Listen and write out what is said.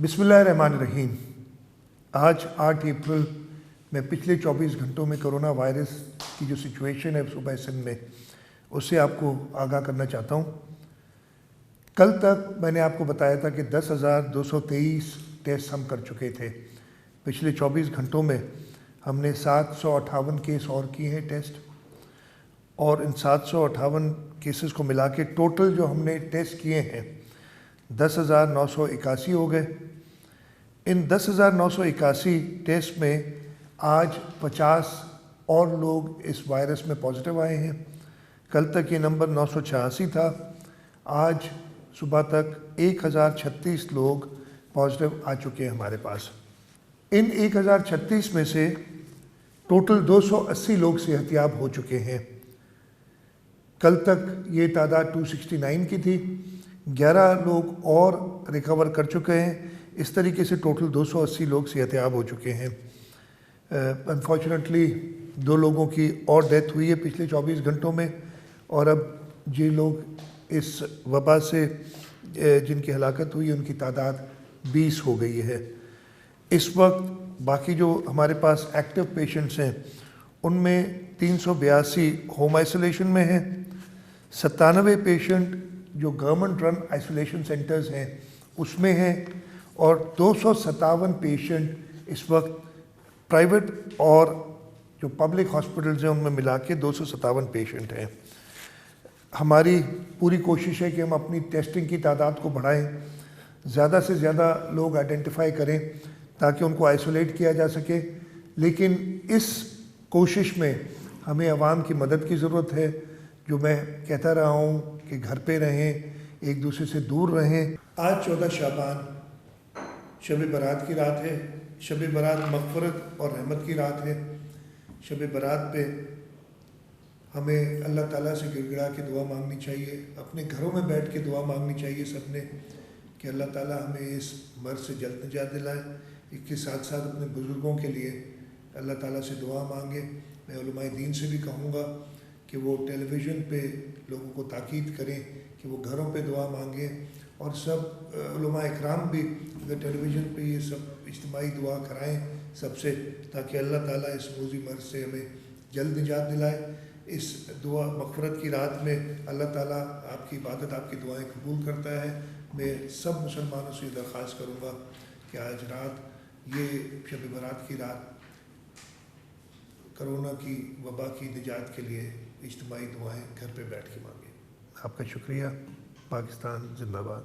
बिस्मिल्लाहिर्रहमानिर्रहीम। आज 8 अप्रैल में पिछले 24 घंटों में कोरोना वायरस की जो सिचुएशन है सूबा सिंध में, उससे आपको आगाह करना चाहता हूँ। कल तक मैंने आपको बताया था कि 10,223 टेस्ट हम कर चुके थे। पिछले 24 घंटों में हमने 758 केस और किए हैं टेस्ट, और इन 758 केसेस को मिला के टोटल जो हमने टेस्ट किए हैं 10,981 हो गए। इन 10,981 टेस्ट में आज 50 और लोग इस वायरस में पॉजिटिव आए हैं। कल तक ये नंबर 986 था। आज सुबह तक 1,036 लोग पॉजिटिव आ चुके हैं हमारे पास। इन 1,036 में से टोटल 280 लोग सेहतियाब हो चुके हैं। कल तक ये तादाद 269 की थी। 11 लोग और रिकवर कर चुके हैं। इस तरीके से टोटल 280 लोग सेहतियाब हो चुके हैं। अनफॉर्चुनेटली 2 लोगों की और डेथ हुई है पिछले 24 घंटों में, और अब ये लोग इस वबा से जिनकी हलाकत हुई उनकी तादाद 20 हो गई है। इस वक्त बाकी जो हमारे पास एक्टिव पेशेंट्स हैं उनमें 382 होम आइसोलेशन में हैं, 97 पेशेंट जो गवर्नमेंट रन आइसोलेशन सेंटर्स हैं उसमें हैं, और 257 पेशेंट इस वक्त प्राइवेट और जो पब्लिक हॉस्पिटल्स हैं उनमें मिला के 257 पेशेंट हैं। हमारी पूरी कोशिश है कि हम अपनी टेस्टिंग की तादाद को बढ़ाएं, ज़्यादा से ज़्यादा लोग आइडेंटिफाई करें ताकि उनको आइसोलेट किया जा सके। लेकिन इस कोशिश में हमें आवाम की मदद की ज़रूरत है। जो मैं कहता रहा हूँ कि घर पे रहें, एक दूसरे से दूर रहें। आज 14 शाबान शब बारात की रात है। शब बारात मग़फ़रत और रहमत की रात है। शब बारात पे हमें अल्लाह ताला से गिड़गिड़ा के दुआ मांगनी चाहिए। अपने घरों में बैठ के दुआ मांगनी चाहिए सबने कि अल्लाह ताला हमें इस मर्ज़ से जल्द निजात दिलाए। इसके साथ साथ अपने बुज़ुर्गों के लिए अल्लाह ताला से दुआ मांगे। मैं उलमाए दीन से भी कहूँगा कि वो टेलीविज़न पे लोगों को ताकीद करें कि वो घरों पे दुआ मांगें, और सब उलमा इकराम भी अगर टेलीविज़न पे ये सब इज्तिमाई दुआ कराएं सबसे, ताकि अल्लाह ताला इस मूज़ी मर्ज़ से हमें जल्द निजात दिलाए। इस दुआ मग़फ़रत की रात में अल्लाह ताला आपकी इबादत, आपकी दुआएं कबूल करता है। मैं सब मुसलमानों से दरख्वास्त करूँगा कि आज रात ये शब बारात की रात कोरोना की वबा की निजात के लिए इज्तिमाई दुआएं घर पे बैठ के मांगें। आपका शुक्रिया। पाकिस्तान जिंदाबाद।